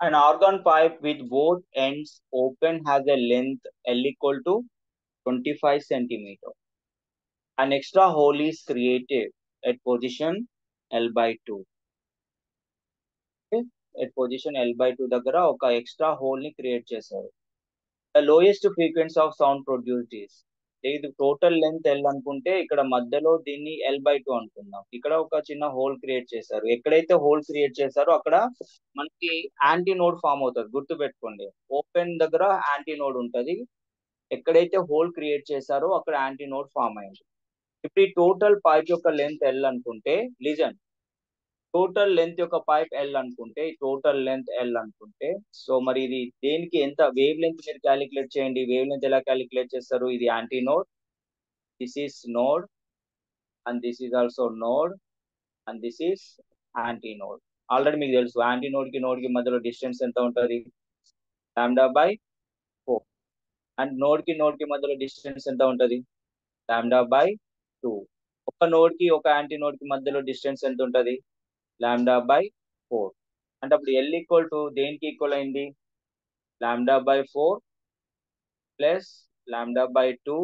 An argon pipe with both ends open has a length L equal to 25 centimeter. An extra hole is created at position L by 2. Okay? At position L by 2 దగ్గర ఒక extra whole ని create చేశారు. The lowest frequency of sound produced is, ఇది total length L అనుకుంటే ఇక్కడ మధ్యలో దీన్ని L by two అనుకుందాం. ఇక్కడ ఒక చిన్న హోల్ క్రియేట్ చేశారు. ఎక్కడైతే హోల్ క్రియేట్ చేశారో అక్కడ మనకి యాంటీ నోడ్ ఫామ్ అవుతుంది. గుర్తు పెట్టుకోండి, ఓపెన్ దగ్గర యాంటీ నోడ్ ఉంటది. ఎక్కడైతే హోల్ క్రియేట్ చేశారో అక్కడ యాంటీ నోడ్ ఫామ్ అయింది. ఇప్పుడు ఈ టోటల్ పైప్ యొక్క లెంత్ ఎల్ అనుకుంటే, లిజన్, టోటల్ లెంత్ యొక్క పైప్ ఎల్ అనుకుంటే, టోటల్ లెంత్ ఎల్ అనుకుంటే, సో మరి ఇది దేనికి ఎంత వేవ్ లెంత్ మీరు క్యాలిక్యులేట్ చేయండి. వేవ్ లెంత్ ఎలా క్యాలిక్యులేట్ చేస్తారు? ఇది anti node, this is node, and this is also node, and this is anti node. Already మీకు తెలుసు యాంటీ నోడ్ కి మధ్యలో డిస్టెన్స్ ఎంత ఉంటుంది? Lambda by 4. అండ్ నోడ్ కి మధ్యలో డిస్టెన్స్ ఎంత ఉంటుంది? Lambda by 2. ఒక నోడ్ కి ఒక యాంటీ నోడ్ కి మధ్యలో డిస్టెన్స్ ఎంత ఉంటుంది? Lambda by 4. అంటే అప్పుడు ఎల్ ఈక్వల్ టు దేనికి ఈక్వల్ అయింది? Lambda by 4 plus lambda by 2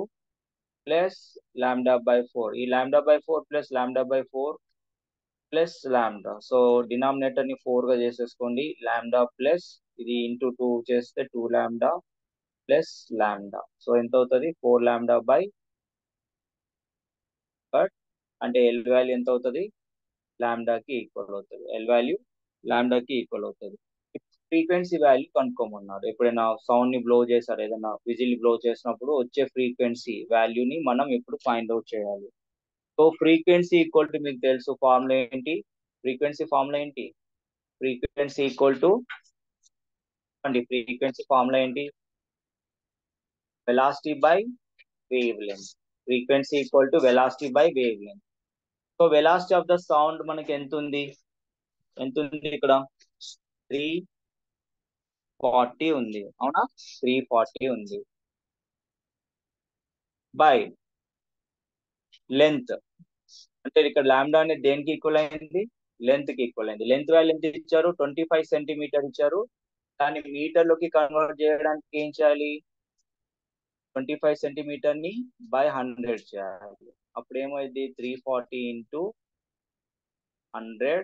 plus lambda by 4. ఈ lambda by 4 plus lambda by 4 plus lambda, so denominator ని 4 గా చేసేసుకోండి. లాంబ్డా ప్లస్ ఇది ఇంటూ 2 చేస్తే 2 లాంబ్డా ప్లస్ లాంబ్డా, సో ఎంత అవుతుంది? 4 లాంబ్డా బై, బట్ అంటే ఎల్ వాల్యూ ఎంత అవుతుంది? లాంబ్డాకి ఈక్వల్ అవుతుంది. ఎల్ వాల్యూ లాంబ్డాకి ఈక్వల్ అవుతుంది. ఫ్రీక్వెన్సీ వాల్యూ కనుక్కోమన్నాడు. ఎప్పుడైనా సౌండ్ ని బ్లో చేశారు, ఏదైనా విజిల్ బ్లో చేసినప్పుడు వచ్చే ఫ్రీక్వెన్సీ వాల్యూని మనం ఇప్పుడు ఫైండ్ అవుట్ చేయాలి. సో ఫ్రీక్వెన్సీ ఈక్వల్ టు, మీకు తెలుసు ఫార్ములా ఏంటి? ఫ్రీక్వెన్సీ ఫార్ములా ఏంటి? Frequency equal to frequency formula ఏంటి? Velocity by wavelength. Frequency equal to velocity by wavelength. So velocity of the sound మనకి ఎంత ఉంది? ఇక్కడ 340 ఉంది, అవునా? 340 ఉంది బై లెంత్, అంటే ఇక్కడ లాంబ్డా అనేది దేనికి ఈక్వల్ అయింది? లెంత్ కి ఈక్వల్ అయింది. లెంత్ వాల్యూ ఎంత ఇచ్చారు? 25 సెంటీమీటర్ ఇచ్చారు. దాన్ని మీటర్లోకి కన్వర్ట్ చేయడానికి ఏం చేయాలి? 25 సెంటీమీటర్ ని బై 100 చేయాలి. అప్పుడు ఏమైంది? 340 ఇంటూ 100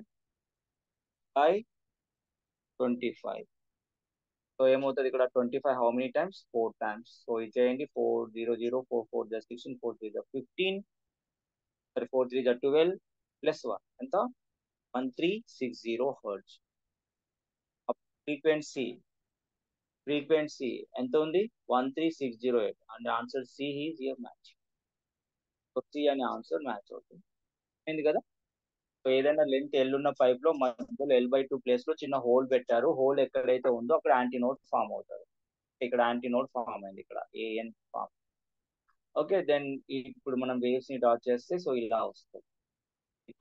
బై 25. సో ఏమవుతుంది ఇక్కడ? 25 how many times? 4 times. So ఇది చేయండి. 400 4 4 16 4 3 15, 4 3 12 ప్లస్ 1 ఎంత? 1360 హెర్ట్జ్. ఫ్రీక్వెన్సీ ఎంత ఉంది? 13608. And answer C is your match. C అనే ఆన్సర్ మ్యాచ్ అవుతుంది. అయింది కదా? సో ఏదైనా లెంత్ ఎల్ ఉన్న పైప్ లో మధ్యలో ఎల్ బై 2 ప్లేస్ లో చిన్న హోల్ పెట్టారు. హోల్ ఎక్కడైతే ఉందో అక్కడ యాంటీనోడ్ ఫామ్ అవుతారు. ఇక్కడ యాంటీనోడ్ ఫామ్ అయింది, ఇక్కడ ఏఎన్ ఫామ్. ఓకే, దెన్ ఇప్పుడు మనం వేవ్స్ ని డ్రా చేస్తే సో ఇలా వస్తుంది.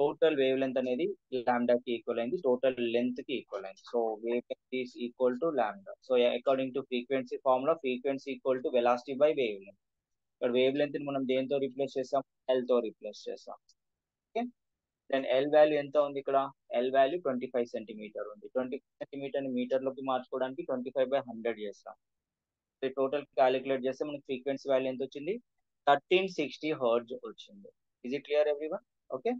టోటల్ వేవ్ లెంత్ అనేది లాంబ్డా కి ఈక్వల్ అయింది, టోటల్ లెంత్ కి ఈక్వల్ అయింది. So wave length is equal to lambda. So according to frequency formula, frequency equal to velocity by wave length. ఇక్కడ వేవ్ లెంత్ ని మనం దేంతో రీప్లేస్ చేస్తాం? ఎల్ తో రీప్లేస్ చేస్తాం. ఓకే, దెన్ ఎల్ వాల్యూ ఎంత ఉంది ఇక్కడ? ఎల్ వాల్యూ 25 సెంటీమీటర్ ఉంది. 25 సెంటీమీటర్ ని మీటర్ లోకి మార్చుకోవడానికి 25/100 చేస్తాం. టోటల్ క్యాలిక్యులేట్ చేస్తే మనకి ఫ్రీక్వెన్సీ వాల్యూ ఎంత వచ్చింది? 1360 హెర్ట్జ్ వచ్చింది. Is it clear everyone? Okay.